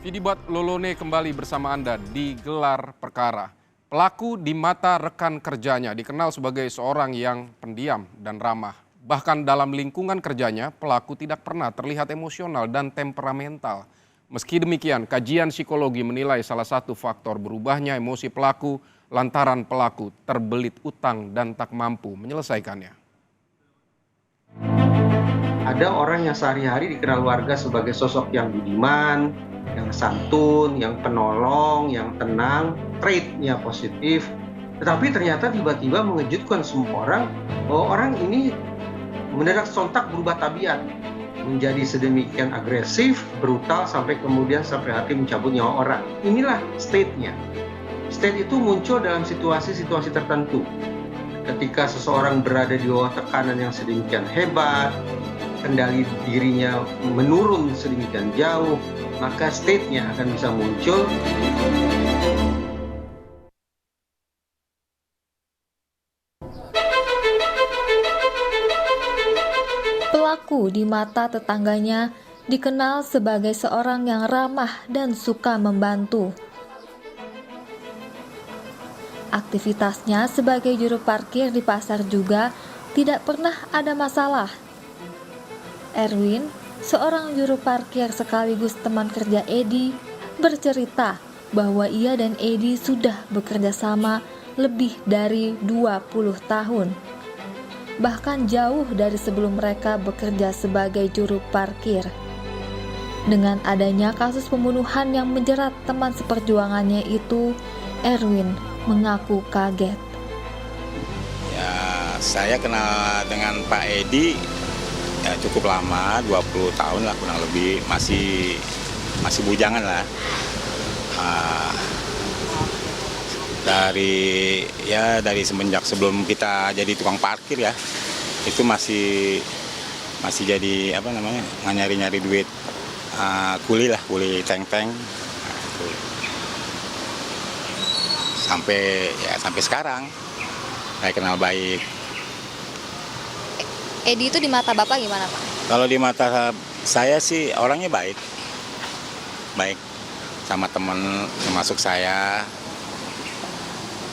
Vidibat Lolone kembali bersama Anda di Gelar Perkara. Pelaku di mata rekan kerjanya dikenal sebagai seorang yang pendiam dan ramah. Bahkan dalam lingkungan kerjanya, pelaku tidak pernah terlihat emosional dan temperamental. Meski demikian, kajian psikologi menilai salah satu faktor berubahnya emosi pelaku lantaran pelaku terbelit utang dan tak mampu menyelesaikannya. Ada orang yang sehari-hari dikenal warga sebagai sosok yang budiman, yang santun, yang penolong, yang tenang, trait-nya positif. Tetapi ternyata tiba-tiba mengejutkan semua orang bahwa orang ini mendadak sontak berubah tabiat, menjadi sedemikian agresif, brutal, sampai hati mencabut nyawa orang. Inilah state-nya. State itu muncul dalam situasi-situasi tertentu. Ketika seseorang berada di bawah tekanan yang sedemikian hebat, kendali dirinya menurun sedemikian jauh, maka state-nya akan bisa muncul. Pelaku di mata tetangganya dikenal sebagai seorang yang ramah dan suka membantu. Aktivitasnya sebagai juru parkir di pasar juga tidak pernah ada masalah. Erwin, seorang juru parkir sekaligus teman kerja Edi, bercerita bahwa ia dan Edi sudah bekerja sama lebih dari 20 tahun. Bahkan jauh dari sebelum mereka bekerja sebagai juru parkir. Dengan adanya kasus pembunuhan yang menjerat teman seperjuangannya itu, Erwin mengaku kaget. Ya, saya kenal dengan Pak Edi ya cukup lama, 20 tahun lah kurang lebih, masih bujangan lah. Dari semenjak sebelum kita jadi tukang parkir ya, itu masih jadi nyari duit kuli teng-teng. Sampai sekarang saya kenal baik. Edi itu di mata Bapak gimana, Pak? Kalau di mata saya sih orangnya baik sama teman termasuk saya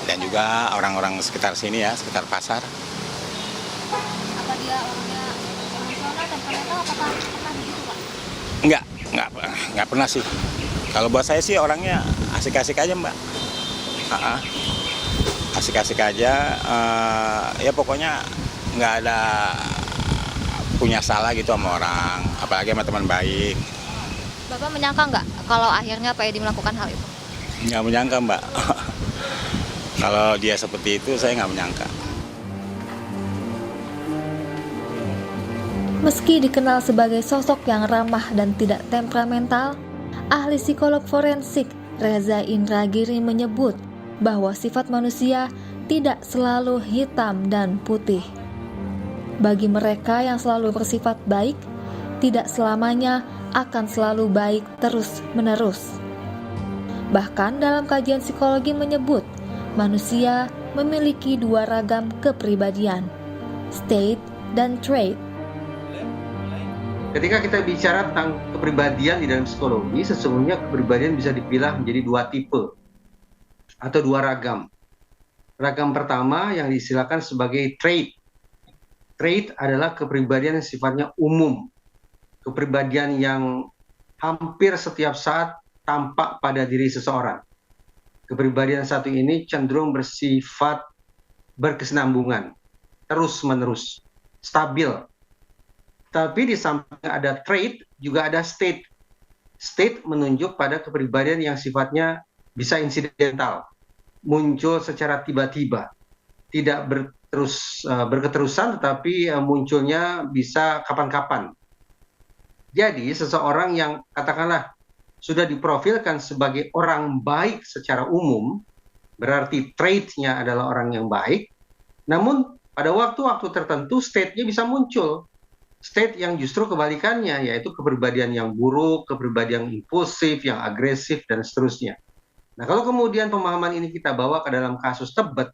dan juga orang-orang sekitar sini ya, sekitar pasar. Apa dia orangnya emosional, temperamental, apakah pernah begitu, Pak? Enggak pernah sih. Kalau buat saya sih orangnya asik-asik aja, Mbak. Asik-asik aja, ya pokoknya nggak ada punya salah gitu sama orang, apalagi sama teman baik. Bapak menyangka nggak kalau akhirnya Pak Edi melakukan hal itu? Nggak menyangka, Mbak. Kalau dia seperti itu, saya nggak menyangka. Meski dikenal sebagai sosok yang ramah dan tidak temperamental, ahli psikolog forensik Reza Indragiri menyebut bahwa sifat manusia tidak selalu hitam dan putih. Bagi mereka yang selalu bersifat baik, tidak selamanya akan selalu baik terus-menerus. Bahkan dalam kajian psikologi menyebut, manusia memiliki dua ragam kepribadian, state dan trait. Ketika kita bicara tentang kepribadian di dalam psikologi, sesungguhnya kepribadian bisa dipilah menjadi dua tipe atau dua ragam. Ragam pertama yang diistilahkan sebagai trait. Trait adalah kepribadian yang sifatnya umum. Kepribadian yang hampir setiap saat tampak pada diri seseorang. Kepribadian satu ini cenderung bersifat berkesinambungan, terus-menerus, stabil. Tapi di samping ada trait, juga ada state. State menunjuk pada kepribadian yang sifatnya bisa insidental, muncul secara tiba-tiba, tidak berketerusan, tetapi munculnya bisa kapan-kapan. Jadi seseorang yang katakanlah sudah diprofilkan sebagai orang baik secara umum, berarti trait-nya adalah orang yang baik, namun pada waktu-waktu tertentu state-nya bisa muncul. State yang justru kebalikannya, yaitu kepribadian yang buruk, kepribadian yang impulsif, yang agresif, dan seterusnya. Nah, kalau kemudian pemahaman ini kita bawa ke dalam kasus Tebet,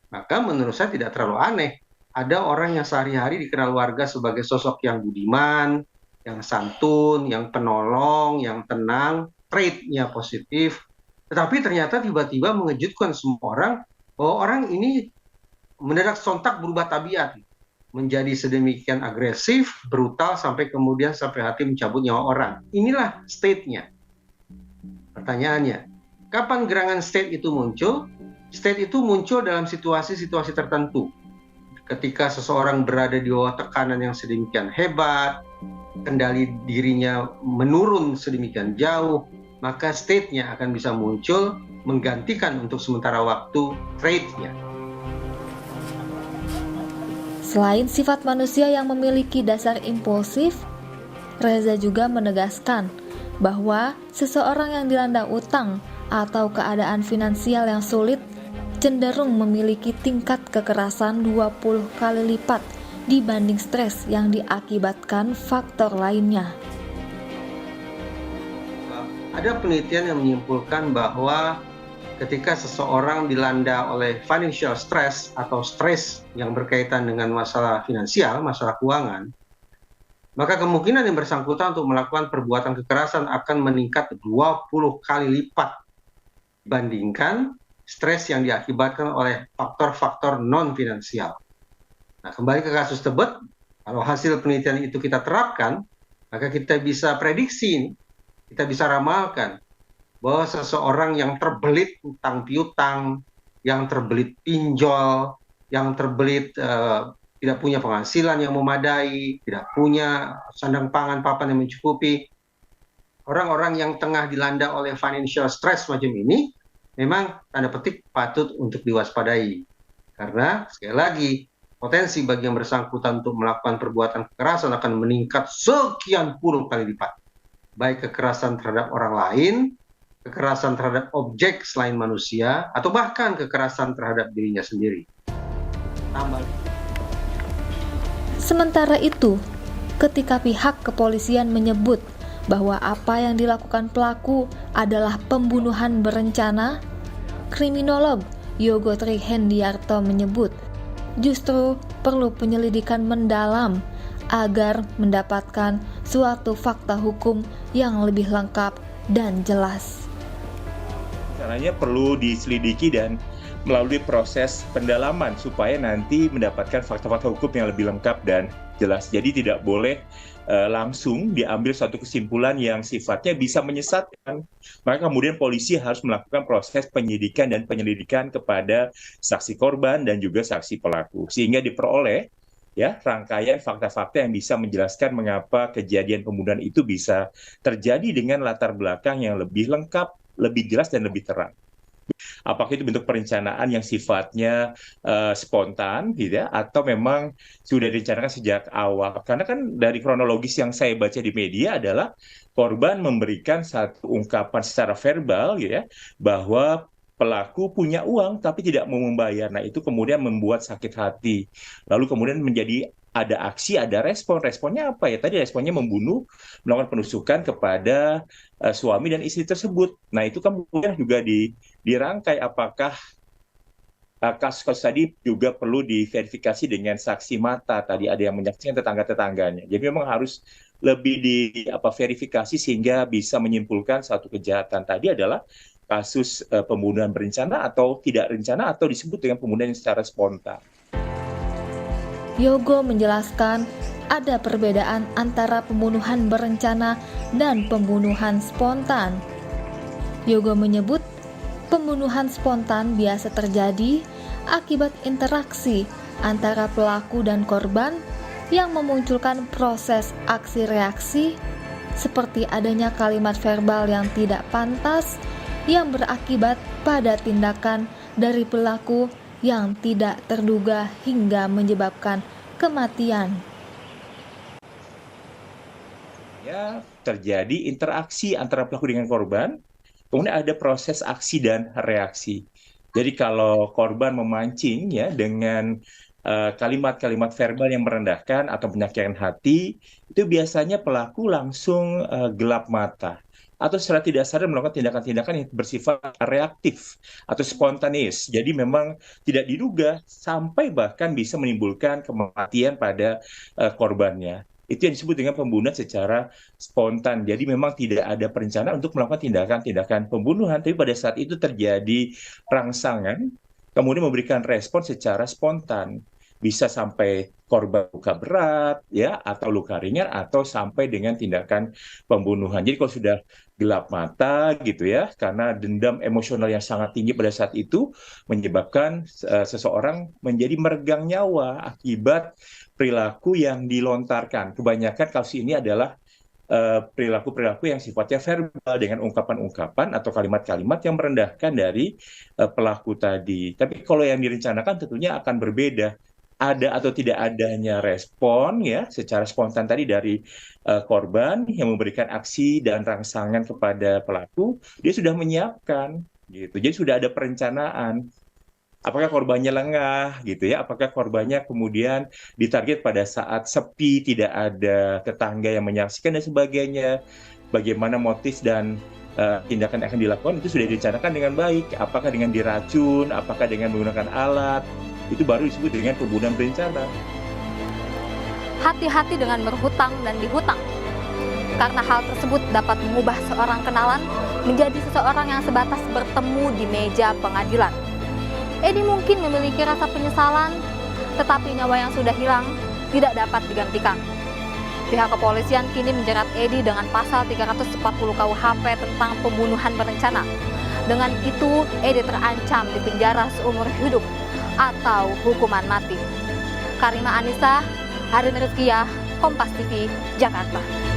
maka menurut saya tidak terlalu aneh. Ada orang yang sehari-hari dikenal warga sebagai sosok yang budiman, yang santun, yang penolong, yang tenang, trait-nya positif, tetapi ternyata tiba-tiba mengejutkan semua orang bahwa orang ini mendadak sontak berubah tabiat, menjadi sedemikian agresif, brutal, sampai kemudian sampai hati mencabut nyawa orang. Inilah state-nya. Pertanyaannya, kapan gerangan state itu muncul? State itu muncul dalam situasi-situasi tertentu. Ketika seseorang berada di bawah tekanan yang sedemikian hebat, kendali dirinya menurun sedemikian jauh, maka state-nya akan bisa muncul menggantikan untuk sementara waktu trait-nya. Selain sifat manusia yang memiliki dasar impulsif, Reza juga menegaskan bahwa seseorang yang dilanda utang atau keadaan finansial yang sulit cenderung memiliki tingkat kekerasan 20 kali lipat dibanding stres yang diakibatkan faktor lainnya. Ada penelitian yang menyimpulkan bahwa ketika seseorang dilanda oleh financial stress atau stres yang berkaitan dengan masalah finansial, masalah keuangan, maka kemungkinan yang bersangkutan untuk melakukan perbuatan kekerasan akan meningkat 20 kali lipat dibandingkan stres yang diakibatkan oleh faktor-faktor non-finansial. Nah, kembali ke kasus Tebet, kalau hasil penelitian itu kita terapkan, maka kita bisa prediksi, kita bisa ramalkan bahwa seseorang yang terbelit utang piutang, yang terbelit pinjol, yang terbelit tidak punya penghasilan yang memadai, tidak punya sandang pangan papan yang mencukupi, orang-orang yang tengah dilanda oleh financial stress macam ini, memang tanda petik patut untuk diwaspadai. Karena sekali lagi, potensi bagi yang bersangkutan untuk melakukan perbuatan kekerasan akan meningkat sekian puluh kali lipat. Baik kekerasan terhadap orang lain, kekerasan terhadap objek selain manusia, atau bahkan kekerasan terhadap dirinya sendiri. Sementara itu, ketika pihak kepolisian menyebut bahwa apa yang dilakukan pelaku adalah pembunuhan berencana, kriminolog Yogo Trihendiarto menyebut justru perlu penyelidikan mendalam agar mendapatkan suatu fakta hukum yang lebih lengkap dan jelas. Caranya perlu diselidiki dan melalui proses pendalaman supaya nanti mendapatkan fakta-fakta hukum yang lebih lengkap dan jelas. Jadi tidak boleh langsung diambil suatu kesimpulan yang sifatnya bisa menyesatkan. Maka kemudian polisi harus melakukan proses penyidikan dan penyelidikan kepada saksi korban dan juga saksi pelaku. Sehingga diperoleh rangkaian fakta-fakta yang bisa menjelaskan mengapa kejadian pembunuhan itu bisa terjadi dengan latar belakang yang lebih lengkap, lebih jelas dan lebih terang. Apakah itu bentuk perencanaan yang sifatnya spontan, gitu ya, atau memang sudah direncanakan sejak awal? Karena kan dari kronologis yang saya baca di media adalah korban memberikan satu ungkapan secara verbal, gitu ya, bahwa pelaku punya uang tapi tidak mau membayar. Nah, itu kemudian membuat sakit hati. Lalu kemudian menjadi ada aksi, ada respon. Responnya apa ya? Tadi responnya melakukan penusukan kepada suami dan istri tersebut. Nah, itu kemudian juga dirangkai apakah kasus-kasus tadi juga perlu diverifikasi dengan saksi mata. Tadi ada yang menyaksikan tetangga-tetangganya. Jadi memang harus lebih verifikasi sehingga bisa menyimpulkan satu kejahatan tadi adalah kasus pembunuhan berencana atau tidak rencana atau disebut dengan pembunuhan secara spontan. Yogo menjelaskan ada perbedaan antara pembunuhan berencana dan pembunuhan spontan. Yogo menyebut pembunuhan spontan biasa terjadi akibat interaksi antara pelaku dan korban yang memunculkan proses aksi-reaksi seperti adanya kalimat verbal yang tidak pantas yang berakibat pada tindakan dari pelaku yang tidak terduga hingga menyebabkan kematian. Ya, terjadi interaksi antara pelaku dengan korban, kemudian ada proses aksi dan reaksi. Jadi kalau korban memancing ya dengan kalimat-kalimat verbal yang merendahkan atau menyakitkan hati, itu biasanya pelaku langsung gelap mata atau secara tidak sadar melakukan tindakan-tindakan yang bersifat reaktif atau spontanis. Jadi memang tidak diduga sampai bahkan bisa menimbulkan kematian pada korbannya. Itu yang disebut dengan pembunuhan secara spontan. Jadi memang tidak ada perencanaan untuk melakukan tindakan-tindakan pembunuhan, tapi pada saat itu terjadi rangsangan, kemudian memberikan respon secara spontan. Bisa sampai korban luka berat, ya, atau luka ringan, atau sampai dengan tindakan pembunuhan. Jadi kalau sudah gelap mata gitu ya, karena dendam emosional yang sangat tinggi pada saat itu menyebabkan seseorang menjadi meregang nyawa akibat perilaku yang dilontarkan. Kebanyakan kasus ini adalah perilaku-perilaku yang sifatnya verbal dengan ungkapan-ungkapan atau kalimat-kalimat yang merendahkan dari pelaku tadi. Tapi kalau yang direncanakan tentunya akan berbeda. Ada atau tidak adanya respon ya secara spontan tadi dari korban yang memberikan aksi dan rangsangan kepada pelaku, dia sudah menyiapkan gitu. Jadi sudah ada perencanaan. Apakah korbannya lengah gitu ya? Apakah korbannya kemudian ditarget pada saat sepi, tidak ada tetangga yang menyaksikan dan sebagainya? Bagaimana motif dan tindakan yang akan dilakukan itu sudah direncanakan dengan baik. Apakah dengan diracun? Apakah dengan menggunakan alat? Itu baru disebut dengan pembunuhan berencana. Hati-hati dengan berhutang dan dihutang. Karena hal tersebut dapat mengubah seorang kenalan menjadi seseorang yang sebatas bertemu di meja pengadilan. Edi mungkin memiliki rasa penyesalan, tetapi nyawa yang sudah hilang tidak dapat digantikan. Pihak kepolisian kini menjerat Edi dengan pasal 340 KUHP tentang pembunuhan berencana. Dengan itu, Edi terancam di penjara seumur hidup atau hukuman mati. Karima Anissa, Harin Rizkiyah, Kompas TV, Jakarta.